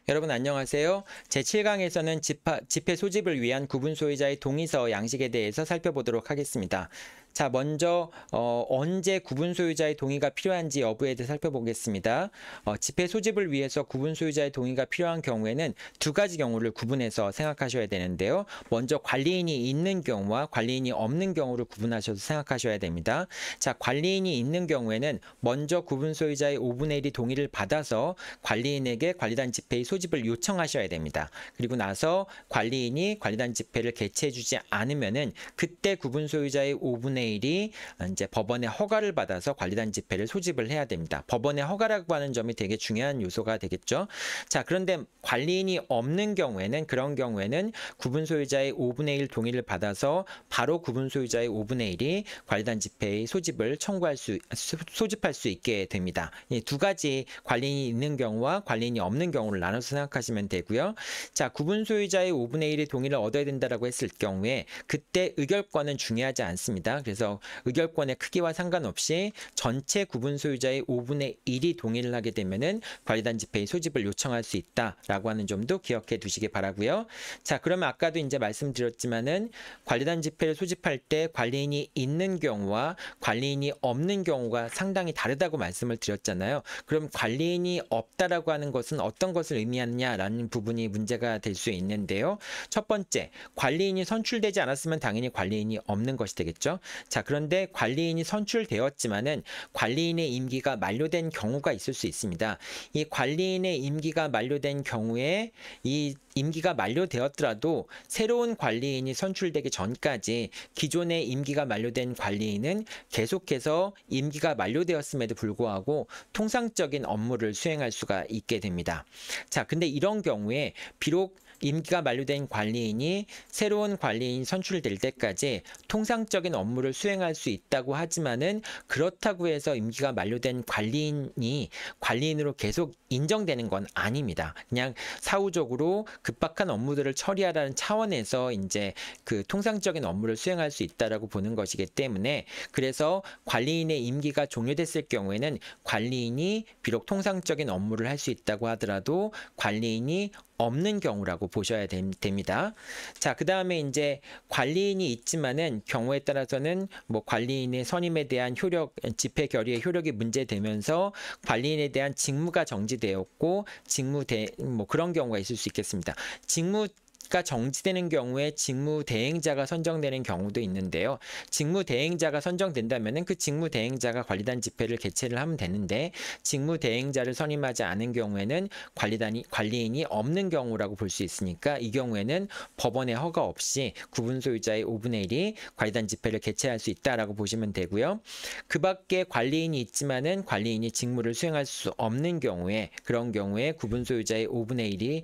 여러분 안녕하세요. 제7강에서는 지폐 소집을 위한 구분 소유자의 동의서 양식에 대해서 살펴보도록 하겠습니다. 자, 먼저 언제 구분 소유자의 동의가 필요한지 여부에 대해 살펴보겠습니다. 지폐 소집을 위해서 구분 소유자의 동의가 필요한 경우에는 두 가지 경우를 구분해서 생각하셔야 되는데요. 먼저 관리인이 있는 경우와 관리인이 없는 경우를 구분하셔서 생각하셔야 됩니다. 자, 관리인이 있는 경우에는 먼저 구분 소유자의 5분의 1이 동의를 받아서 관리인에게 관리단 지폐의 소집을 요청하셔야 됩니다. 그리고 나서 관리인이 관리단 지폐를 개최해주지 않으면은 그때 구분 소유자의 5분의 1이 이제 법원의 허가를 받아서 관리단 지폐를 소집을 해야 됩니다. 법원의 허가라고 하는 점이 되게 중요한 요소가 되겠죠. 자, 그런데 관리인이 없는 경우에는 그런 경우에는 구분 소유자의 5분의 1 동의를 받아서 바로 구분 소유자의 5분의 1이 관리단 지폐의 소집을 소집할 수 있게 됩니다. 이 두 가지 관리인이 있는 경우와 관리인이 없는 경우를 나눠서 생각하시면 되고요. 자, 구분 소유자의 5분의 1의 동의를 얻어야 된다라고 했을 경우에 그때 의결권은 중요하지 않습니다. 그래서 의결권의 크기와 상관없이 전체 구분 소유자의 5분의 1이 동의를 하게 되면은 관리단 지폐의 소집을 요청할 수 있다라고 하는 점도 기억해 두시기 바라고요. 자, 그러면 아까도 이제 말씀드렸지만은 관리단 지폐를 소집할 때 관리인이 있는 경우와 관리인이 없는 경우가 상당히 다르다고 말씀을 드렸잖아요. 그럼 관리인이 없다라고 하는 것은 어떤 것을 의미하느냐라는 부분이 문제가 될 수 있는데요. 첫 번째, 관리인이 선출되지 않았으면 당연히 관리인이 없는 것이 되겠죠. 자, 그런데 관리인이 선출되었지만은 관리인의 임기가 만료된 경우가 있을 수 있습니다. 이 관리인의 임기가 만료된 경우에 이 임기가 만료되었더라도 새로운 관리인이 선출되기 전까지 기존의 임기가 만료된 관리인은 계속해서 임기가 만료되었음에도 불구하고 통상적인 업무를 수행할 수가 있게 됩니다. 자, 근데 이런 경우에 비록 임기가 만료된 관리인이 새로운 관리인이 선출될 때까지 통상적인 업무를 수행할 수 있다고 하지만은 그렇다고 해서 임기가 만료된 관리인이 관리인으로 계속 인정되는 건 아닙니다. 그냥 사후적으로 급박한 업무들을 처리하라는 차원에서 이제 그 통상적인 업무를 수행할 수 있다라고 보는 것이기 때문에 그래서 관리인의 임기가 종료됐을 경우에는 관리인이 비록 통상적인 업무를 할 수 있다고 하더라도 관리인이 없는 경우라고 보셔야 됩니다. 자, 그 다음에 이제 관리인이 있지만은 경우에 따라서는 뭐 관리인의 선임에 대한 집회 결의의 효력이 문제되면서 관리인에 대한 직무가 정지되었고 뭐 그런 경우가 있을 수 있겠습니다. 직무가 정지되는 경우에 직무 대행자가 선정되는 경우도 있는데요. 직무 대행자가 선정된다면은 그 직무 대행자가 관리단 집회를 개최를 하면 되는데 직무 대행자를 선임하지 않은 경우에는 관리인이 없는 경우라고 볼 수 있으니까 이 경우에는 법원의 허가 없이 구분 소유자의 5분의 1이 관리단 집회를 개최할 수 있다라고 보시면 되고요. 그 밖에 관리인이 있지만은 관리인이 직무를 수행할 수 없는 경우에 그런 경우에 구분 소유자의 5분의 1이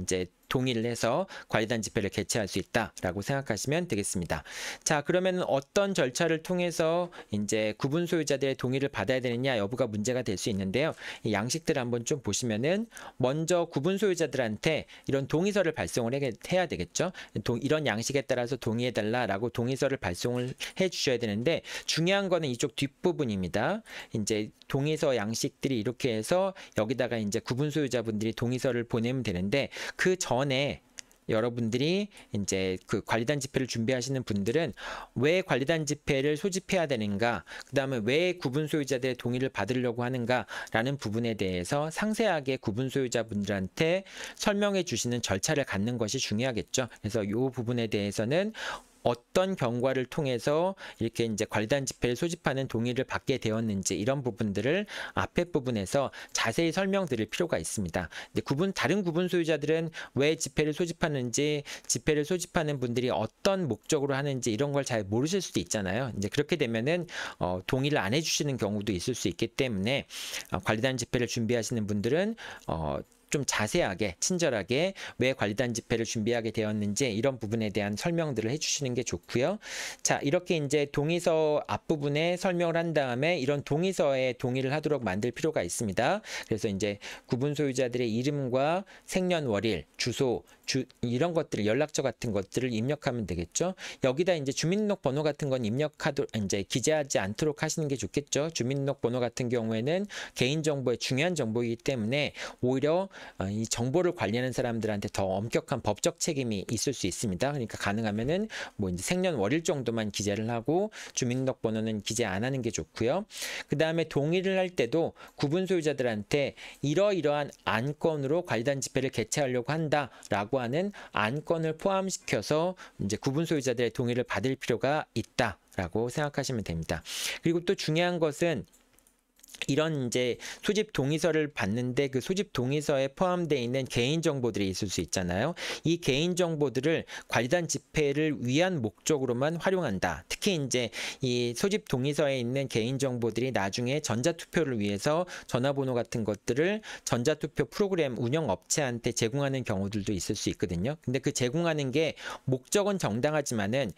이제 동의를 해서 관리단 집회를 개최할 수 있다라고 생각하시면 되겠습니다. 자, 그러면 어떤 절차를 통해서 이제 구분 소유자들의 동의를 받아야 되느냐 여부가 문제가 될 수 있는데요. 이 양식들을 한번 좀 보시면은 먼저 구분 소유자들한테 이런 동의서를 발송을 해야 되겠죠. 이런 양식에 따라서 동의해달라라고 동의서를 발송을 해 주셔야 되는데 중요한 거는 이쪽 뒷부분입니다. 이제 동의서 양식들이 이렇게 해서 여기다가 이제 구분 소유자분들이 동의서를 보내면 되는데 그 전에 여러분들이 이제 그 관리단 집회를 준비하시는 분들은 왜 관리단 집회를 소집해야 되는가, 그 다음에 왜 구분 소유자들의 동의를 받으려고 하는가라는 부분에 대해서 상세하게 구분 소유자분들한테 설명해 주시는 절차를 갖는 것이 중요하겠죠. 그래서 이 부분에 대해서는 어떤 경과를 통해서 이렇게 이제 관리단 집회를 소집하는 동의를 받게 되었는지 이런 부분들을 앞에 부분에서 자세히 설명드릴 필요가 있습니다. 다른 구분 소유자들은 왜 집회를 소집하는지, 집회를 소집하는 분들이 어떤 목적으로 하는지 이런 걸 잘 모르실 수도 있잖아요. 이제 그렇게 되면은 동의를 안 해주시는 경우도 있을 수 있기 때문에 관리단 집회를 준비하시는 분들은 좀 자세하게 친절하게 왜 관리단 집회를 준비하게 되었는지 이런 부분에 대한 설명들을 해주시는 게 좋고요. 자, 이렇게 이제 동의서 앞부분에 설명을 한 다음에 이런 동의서에 동의를 하도록 만들 필요가 있습니다. 그래서 이제 구분 소유자들의 이름과 생년월일, 주소, 이런 것들을 연락처 같은 것들을 입력하면 되겠죠. 여기다 이제 주민등록번호 같은 건 이제 기재하지 않도록 하시는 게 좋겠죠. 주민등록번호 같은 경우에는 개인정보의 중요한 정보이기 때문에 오히려 이 정보를 관리하는 사람들한테 더 엄격한 법적 책임이 있을 수 있습니다. 그러니까 가능하면은 뭐 이제 생년월일 정도만 기재를 하고 주민등록번호는 기재 안 하는 게 좋고요. 그 다음에 동의를 할 때도 구분 소유자들한테 이러이러한 안건으로 관리단 집회를 개최하려고 한다라고 하는 안건을 포함시켜서 이제 구분 소유자들의 동의를 받을 필요가 있다라고 생각하시면 됩니다. 그리고 또 중요한 것은 이런 이제 소집 동의서를 받는데 그 소집 동의서에 포함되어 있는 개인 정보들이 있을 수 있잖아요. 이 개인 정보들을 관리단 집회를 위한 목적으로만 활용한다. 특히 이제 이 소집 동의서에 있는 개인 정보들이 나중에 전자투표를 위해서 전화번호 같은 것들을 전자투표 프로그램 운영 업체한테 제공하는 경우들도 있을 수 있거든요. 근데 그 제공하는 게 목적은 정당하지만은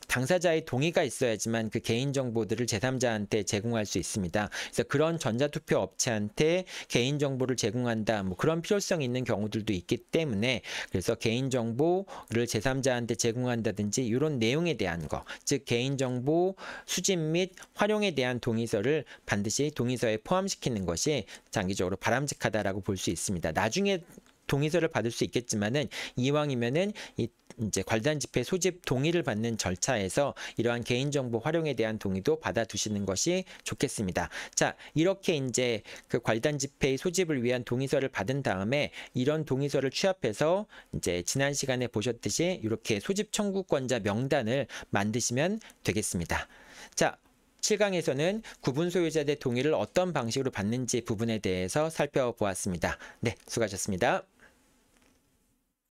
당사자의 동의가 있어야지만 그 개인 정보들을 제3자한테 제공할 수 있습니다. 그래서 그런 전자투표 업체한테 개인정보를 제공한다, 뭐 그런 필요성이 있는 경우들도 있기 때문에 그래서 개인정보를 제3자한테 제공한다든지 이런 내용에 대한 거, 즉 개인정보 수집 및 활용에 대한 동의서를 반드시 동의서에 포함시키는 것이 장기적으로 바람직하다라고 볼 수 있습니다. 나중에 동의서를 받을 수 있겠지만은 이왕이면은 이제 관리단 집회 소집 동의를 받는 절차에서 이러한 개인정보 활용에 대한 동의도 받아두시는 것이 좋겠습니다. 자, 이렇게 이제 그 관리단 집회의 소집을 위한 동의서를 받은 다음에 이런 동의서를 취합해서 이제 지난 시간에 보셨듯이 이렇게 소집 청구권자 명단을 만드시면 되겠습니다. 자, 7강에서는 구분 소유자들의 동의를 어떤 방식으로 받는지 부분에 대해서 살펴보았습니다. 네, 수고하셨습니다.